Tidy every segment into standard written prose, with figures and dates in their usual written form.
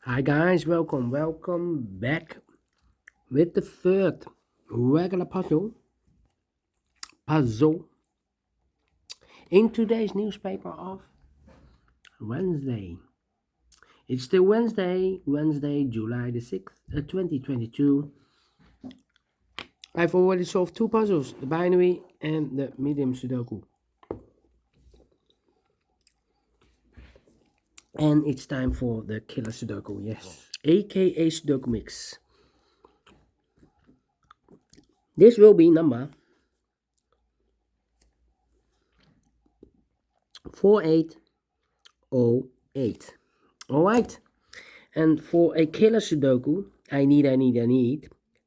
Hi guys, welcome back with the third regular puzzle in today's newspaper of Wednesday. It's still Wednesday, July the 6th, 2022. I've already solved two puzzles, the binary and the medium Sudoku. And it's time for the Killer Sudoku, yes, aka Sudoku Mix. This will be number 4808. Alright, and for a Killer Sudoku, I need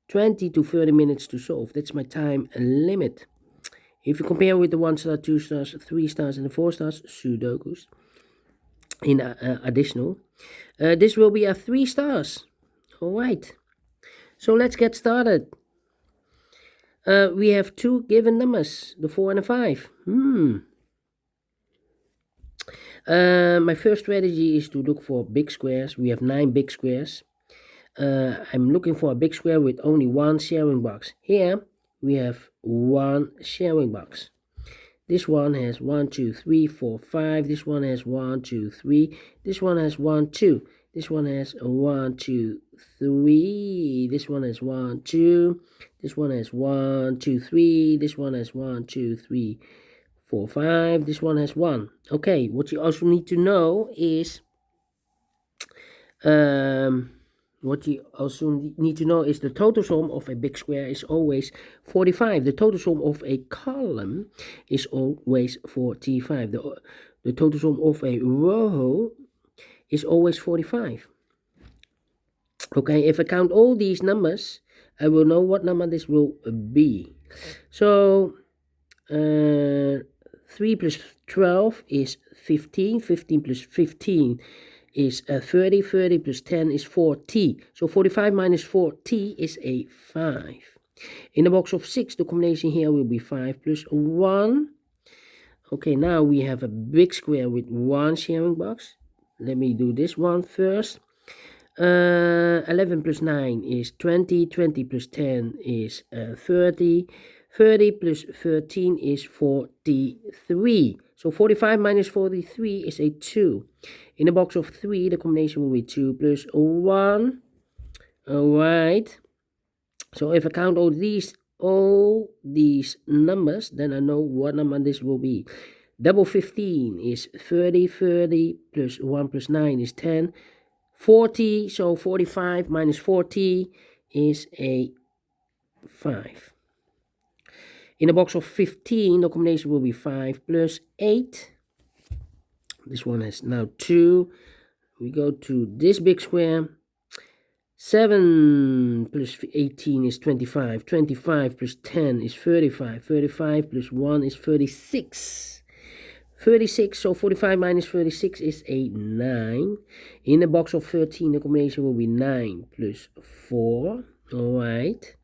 20 to 30 minutes to solve. That's my time limit. If you compare with the 1 star, 2 stars, 3 stars, and the 4 stars Sudokus in additional, this will be a 3 stars. Alright, so let's get started. We have two given numbers, the 4 and the 5. My first strategy is to look for big squares. We have 9 big squares. I'm looking for a big square with only one sharing box. Here we have one sharing box. This one has 1, 2, 3, 4, 5. This one has 1, 2, 3. This one has 1, 2. This one has 1, 2, 3. This one has 1, 2. This one has 1, 2, 3. This one has 1, 2, 3, 4, 5. This one has 1. Okay, what you also need to know is the total sum of a big square is always 45. The total sum of a column is always 45. The total sum of a row is always 45. Okay, if I count all these numbers, I will know what number this will be. So 3 plus 12 is 15. 15 plus 15 is 30. 30 plus 10 is 40. So 45 minus 40 is a 5. In the box of 6, the combination here will be 5 plus 1. Okay, now we have a big square with one sharing box. Let me do this one first. 11 plus 9 is 20. 20 plus 10 is 30. 30 plus 13 is 43. So 45 minus 43 is a 2. In the box of 3, the combination will be 2 plus 1. Alright. So if I count all these numbers, then I know what number this will be. Double 15 is 30. 30 plus 1 plus 9 is 10. 40, so 45 minus 40 is a 5. In the box of 15, the combination will be 5 plus 8. This one has now 2. We go to this big square. 7 plus 18 is 25. 25 plus 10 is 35. 35 plus 1 is 36. 36, so 45 minus 36 is a 9. In the box of 13, the combination will be 9 plus 4. Alright.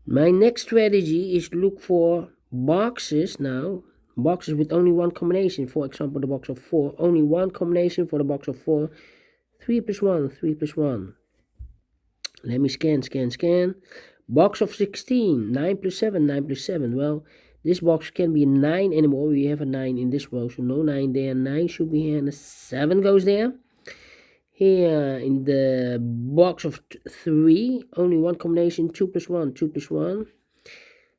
My next strategy is to look for boxes now. Boxes with only one combination. For example, the box of 4. Only one combination for the box of 4. 3 plus 1, 3 plus 1. Let me scan. Box of 16. 9 plus 7, 9 plus 7. Well, this box can't be a 9 anymore. We have a 9 in this row, so no 9 there. 9 should be here, and a 7 goes there. Here in the box of 3, only one combination. 2 plus 1, 2 plus 1.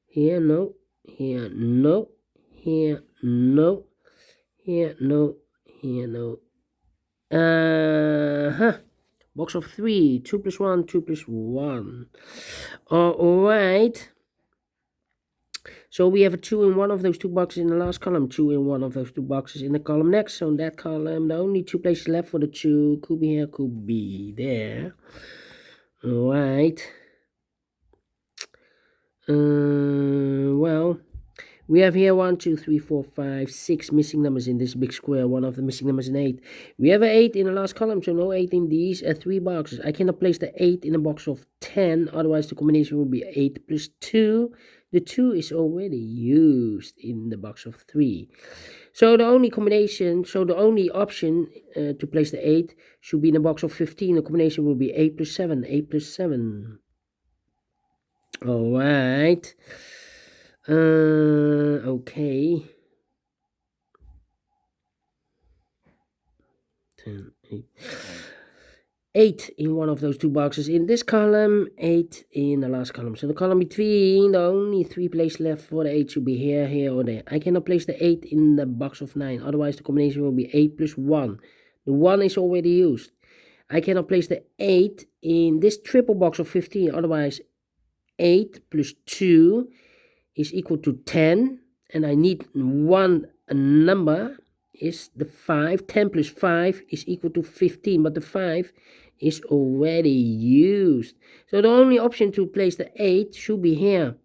Here, no. Here, no. Here, no. Here, no. Here, no. Box of 3, 2 plus 1, 2 plus 1. Alright. So we have a 2 in one of those two boxes in the last column, 2 in one of those two boxes in the column next. So in that column, the only two places left for the 2 could be here, could be there. Alright. Well, We have here 1, 2, 3, 4, 5, 6 missing numbers in this big square. One of the missing numbers is 8. We have an 8 in the last column, so no 8 in these 3 boxes. I cannot place the 8 in a box of 10, otherwise the combination will be 8 plus 2. The 2 is already used in the box of 3. So the only option to place the 8 should be in a box of 15. The combination will be 8 plus 7, 8 plus 7. Alright. Okay. 10, 8. 8 in one of those 2 boxes in this column, 8 in the last column. So the column between, the only 3 places left for the 8 should be here, here, or there. I cannot place the 8 in the box of 9, otherwise the combination will be 8 plus 1. The 1 is already used. I cannot place the 8 in this triple box of 15, otherwise 8 plus 2 is equal to 10, and I need one number is the 5. 10 plus 5 is equal to 15, but the 5 is already used. So the only option to place the 8 should be here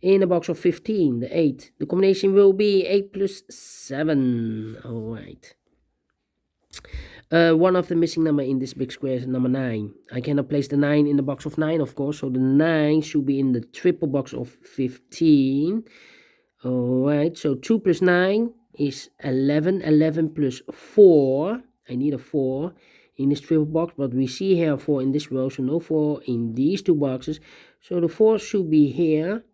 in the box of 15, the 8. The combination will be 8 plus 7. Alright. One of the missing number in this big square is number 9. I cannot place the 9 in the box of 9, of course, so the 9 should be in the triple box of 15. Alright, so 2 plus 9 is 11. 11 plus 4. I need a 4 in this triple box, but we see here 4 in this row, so no 4 in these 2 boxes. So the 4 should be here,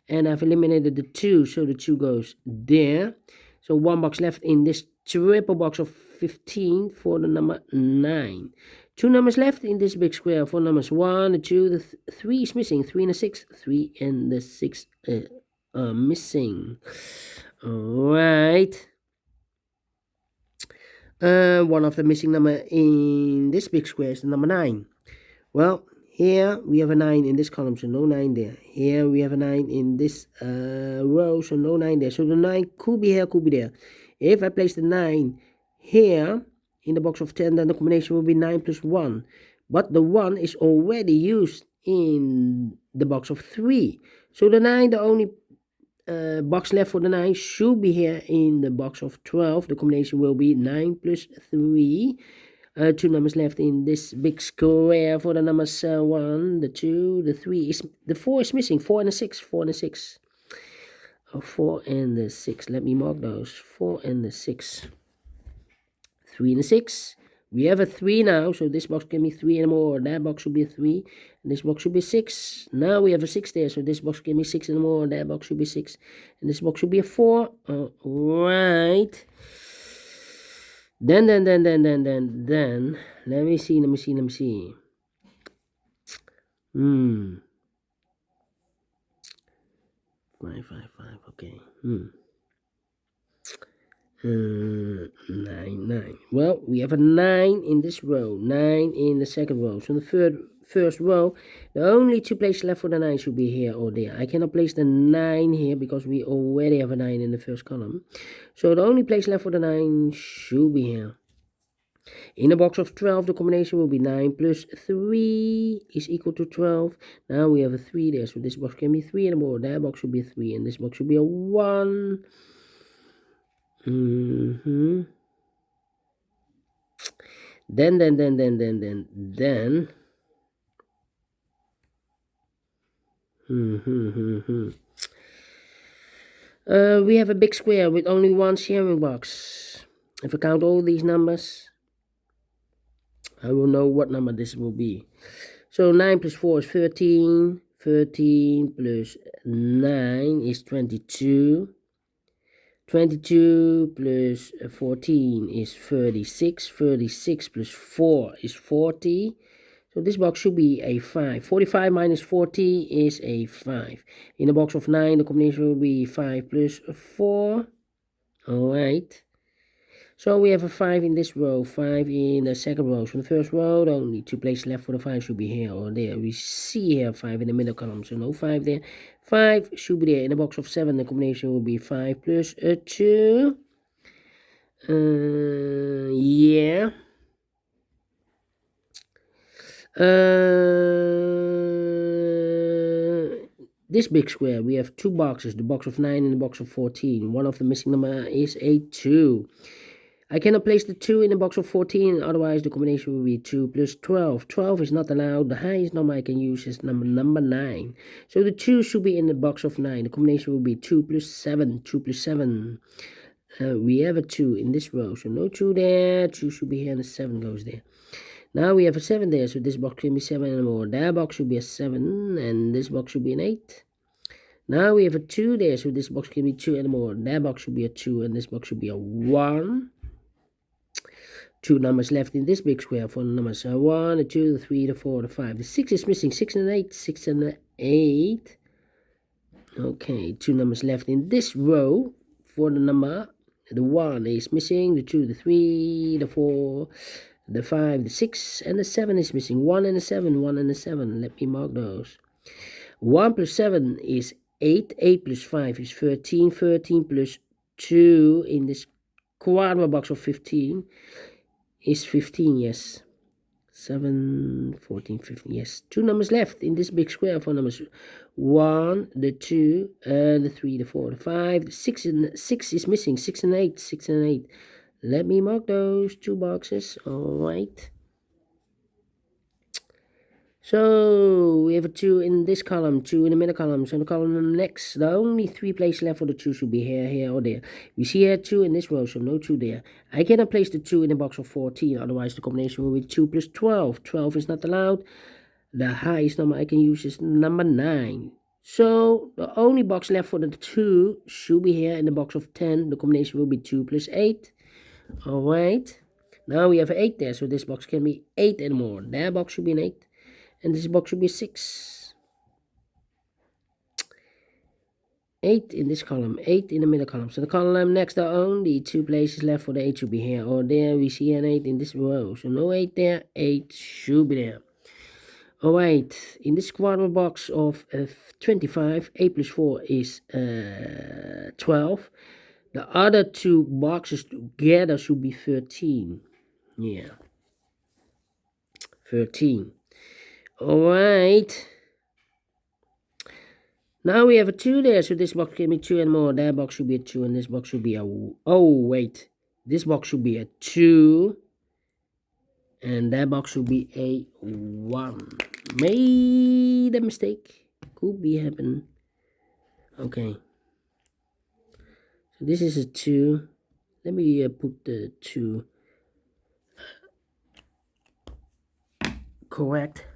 and I've eliminated the 2, so the 2 goes there. So 1 box left in this triple box of 15 for the number 9. 2 numbers left in this big square for numbers 1, the 2, the 3 is missing. 3 and the 6. 3 and the 6 are missing. Alright. One of the missing number in this big square is the number 9. Well, here we have a 9 in this column, so no 9 there. Here we have a 9 in this row, so no 9 there. So the 9 could be here, could be there. If I place the 9 here in the box of 10, then the combination will be 9 plus 1. But the 1 is already used in the box of 3. So the 9, the only box left for the 9 should be here in the box of 12. The combination will be 9 plus 3. 2 numbers left in this big square for the numbers 1, the 2, the 3. The 4 is missing. 4 and the 6. 4 and the 6. 4 and the 6. Let me mark those. 4 and the 6. 3 and the 6. We have a 3 now, so this box can be 3 and more. That box should be a 3. And this box should be 6. Now we have a 6 there, so this box can be 6 and more. That box should be 6. And this box should be a 4. Alright. Then, let me see. 5, 5, 5, okay. 9, 9. Well, we have a 9 in this row, 9 in the second row. So in the first row, the only 2 places left for the 9 should be here or there. I cannot place the 9 here because we already have a 9 in the first column. So the only place left for the 9 should be here. In a box of 12, the combination will be 9 plus 3 is equal to 12. Now we have a 3 there, so this box can be 3 and more. That box should be a 3, and this box should be a 1. Then. We have a big square with only one sharing box. If I count all these numbers, I will know what number this will be. So 9 plus 4 is 13. 13 plus 9 is 22. 22 plus 14 is 36. 36 plus 4 is 40. So this box should be a 5. 45 minus 40 is a 5. In a box of 9, the combination will be 5 plus 4. Alright. So we have a 5 in this row, 5 in the second row. So in the first row, the only 2 places left for the 5 should be here or there. We see here 5 in the middle column, so no 5 there. 5 should be there. In the box of 7, the combination will be 5 plus 2. Yeah. this big square, we have two boxes, the box of 9 and the box of 14. One of the missing number is a 2. I cannot place the 2 in the box of 14, otherwise the combination will be 2 plus 12. 12 is not allowed. The highest number I can use is number 9. So the 2 should be in the box of 9. The combination will be 2 plus 7. 2 plus 7. We have a 2 in this row, so no 2 there. 2 should be here and a 7 goes there. Now we have a 7 there, so this box can be 7 and more. That box should be a 7, and this box should be an 8. Now we have a 2 there, so this box can be 2 and more. That box should be a 2, and this box should be a 1. 2 numbers left in this big square. For the numbers 1, the 2, the 3, the 4, the 5. The 6 is missing. 6 and 8. 6 and 8. Okay, 2 numbers left in this row. For the number, the 1 is missing. The 2, the 3, the 4, the 5, the 6, and the 7 is missing. 1 and a 7. 1 and a 7. Let me mark those. 1 plus 7 is 8. 8 plus 5 is 13. 13 plus 2 in this quadra box of 15 is 15, yes. 7, 14, 15, yes. 2 numbers left in this big square for numbers 1, the 2, the 3, the 4, the 5, the 6, and 6 is missing. 6 and 8, 6 and 8. Let me mark those 2 boxes, alright. So we have a 2 in this column, 2 in the middle column. So the column next, the only 3 places left for the 2 should be here, here, or there. We see here 2 in this row, so no 2 there. I cannot place the 2 in the box of 14, otherwise the combination will be 2 plus 12. 12 is not allowed. The highest number I can use is number 9. So the only box left for the 2 should be here in the box of 10. The combination will be 2 plus 8. Alright. Now we have 8 there, so this box can be 8 and more. That box should be an 8. And this box should be 6. 8 in this column, 8 in the middle column. So the column next, the only 2 places left for the 8 should be here or there. We see an 8 in this row. So no 8 there, 8 should be there. Alright, in this quadrat box of 25, 8 plus 4 is 12. The other 2 boxes together should be 13. Yeah, 13. Alright. Now we have a 2 there, so this box can be 2 and more. That box should be a 2, and this box should be a... Oh, wait. This box should be a 2. And that box should be a 1. Made a mistake. Could be happen. Okay. So this is a 2. Let me put the 2 correct.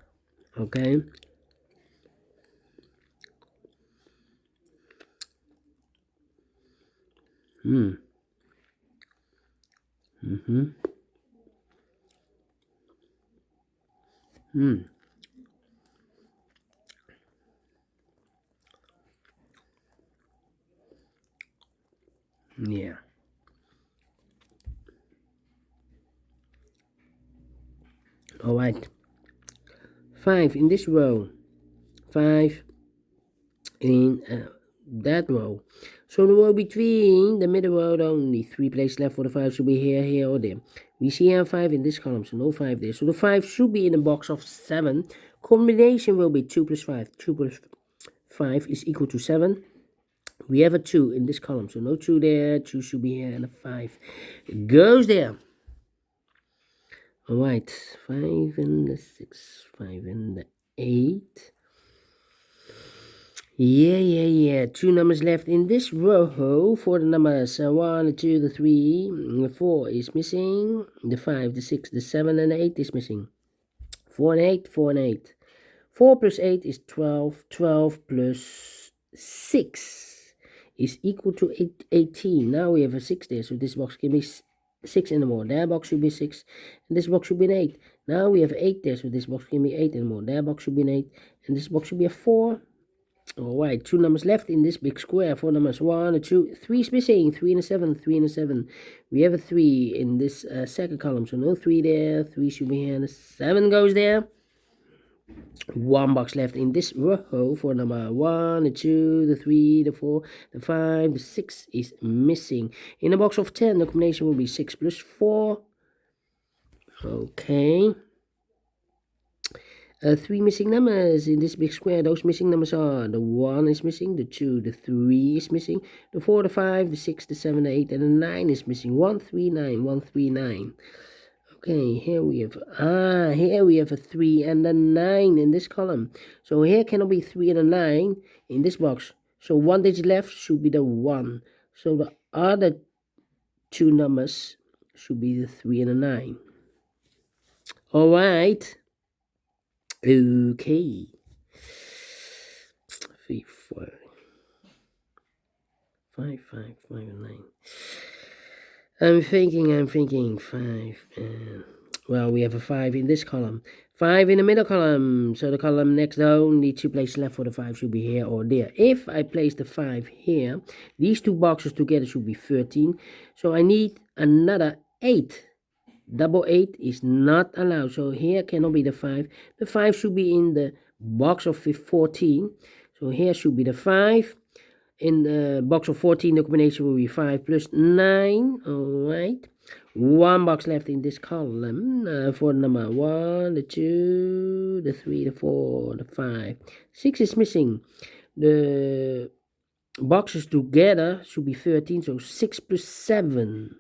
Okay. Yeah. Alright. 5 in this row. 5 in that row. So the row between the middle row, only 3 places left for the 5 should be here, here, or there. We see here 5 in this column, so no 5 there. So the 5 should be in the box of 7. Combination will be 2 plus 5. 2 plus 5 is equal to 7. We have a 2 in this column, so no 2 there. 2 should be here, and a 5 goes there. Alright, 5 and the 6, 5 and the 8. Yeah. 2 numbers left in this row for the numbers 1, the 2, the 3, the 4 is missing. The 5, the 6, the 7, and the 8 is missing. 4 and 8, 4 and 8. 4 plus 8 is 12. 12 plus 6 is equal to 18. Now we have a 6 there, so this box can be 6 and more. That box should be 6, and this box should be an 8. Now we have 8 there, so this box can be 8 and more. That box should be an 8, and this box should be a 4. Alright, 2 numbers left in this big square. 4 numbers, 1, 2, 3 is missing. 3 and a 7, 3 and a 7. We have a 3 in this second column, so no 3 there. 3 should be here, and a 7 goes there. 1 box left in this row for number 1, the 2, the 3, the 4, the 5, the 6 is missing. In a box of 10, the combination will be 6 plus 4. Okay. 3 missing numbers in this big square. Those missing numbers are the 1 is missing, the 2, the 3 is missing, the 4, the 5, the 6, the 7, the 8, and the 9 is missing. 139, 139. Okay, here we have a 3 and a 9 in this column. So here cannot be 3 and a 9 in this box. So 1 digit left should be the 1. So the other 2 numbers should be the 3 and a 9. All right. Okay. 3, 4, 5, 5, 5, and 9. I'm thinking 5. Well, we have a 5 in this column. 5 in the middle column. So the column next, the only 2 places left for the 5 should be here or there. If I place the 5 here, these 2 boxes together should be 13. So I need another 8. Double 8 is not allowed. So here cannot be the 5. The 5 should be in the box of 14. So here should be the 5. In the box of 14, the combination will be 5 plus 9. Alright. 1 box left in this column for number 1, the 2, the 3, the 4, the 5. 6 is missing. The boxes together should be 13. So 6 plus 7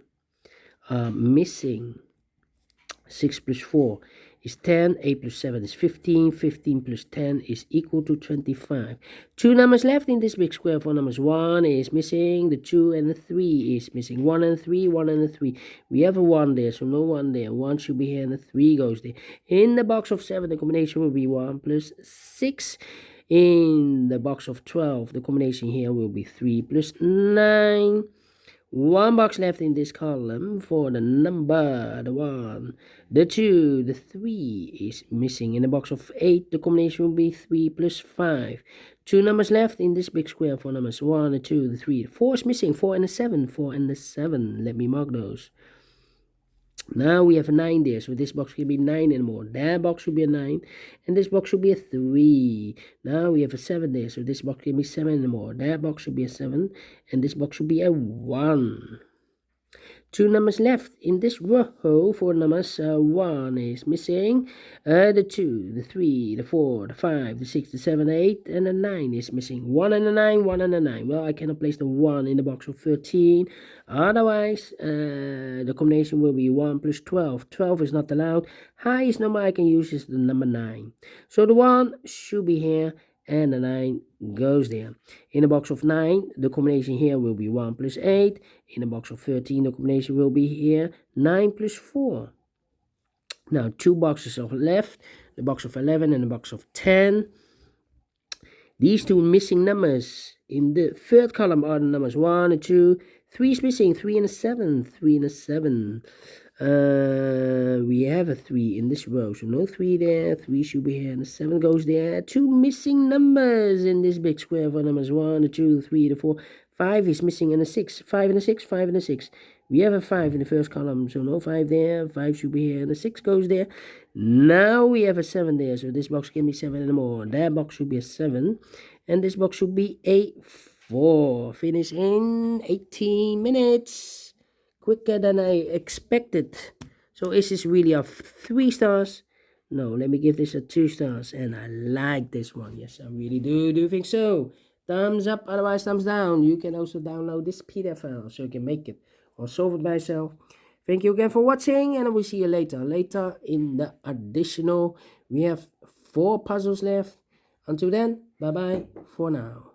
are missing. 6 plus 4 is 10, 8 plus 7 is 15, 15 plus 10 is equal to 25. 2 numbers left in this big square. For numbers 1 is missing, the 2 and the 3 is missing. 1 and 3, 1 and 3. We have a 1 there, so no 1 there. 1 should be here and the 3 goes there. In the box of 7, the combination will be 1 plus 6. In the box of 12, the combination here will be 3 plus 9. 1 box left in this column for the number, the 1, the 2, the 3 is missing. In the box of 8, the combination will be 3 plus 5. 2 numbers left in this big square for numbers 1, the 2, the 3. The 4 is missing, 4 and the 7, 4 and the 7. Let me mark those. Now we have a 9 there, so this box can be 9 and more. That box should be a 9, and this box should be a 3. Now we have a 7 there, so this box can be 7 and more. That box should be a 7, and this box should be a 1. 2 numbers left in this row for numbers 1 is missing, the 2, the 3, the 4, the 5, the 6, the 7, the 8, and the 9 is missing. 1 and a 9, 1 and a 9. Well, I cannot place the 1 in the box of 13. Otherwise, the combination will be 1 plus 12. 12 is not allowed. Highest number I can use is the number 9. So the 1 should be here, and the 9 goes there. In the box of 9, the combination here will be 1 plus 8. In the box of 13, the combination will be here 9 plus 4. Now 2 boxes are left, the box of 11 and the box of 10. These 2 missing numbers in the third column are the numbers 1 and 2. 3 is missing, 3 and a 7, 3 and a 7. We have a 3 in this row, so no 3 there. 3 should be here, and the 7 goes there. 2 missing numbers in this big square for numbers 1, the 2, the 3, the 4. 5 is missing, and a 6. 5 and a 6, 5 and a 6. We have a 5 in the first column, so no 5 there. 5 should be here, and the 6 goes there. Now we have a 7 there, so this box can be 7 and more. That box should be a 7, and this box should be a 4. Finish in 18 minutes. Quicker than I expected. So is this really a 3 stars? No, let me give this a 2 stars. And I like this one. Yes, I really do think so. Thumbs up, otherwise thumbs down. You can also download this PDF file so you can make it or solve it by yourself. Thank you again for watching, and I will see you later. Later in the additional, we have 4 puzzles left. Until then, bye-bye for now.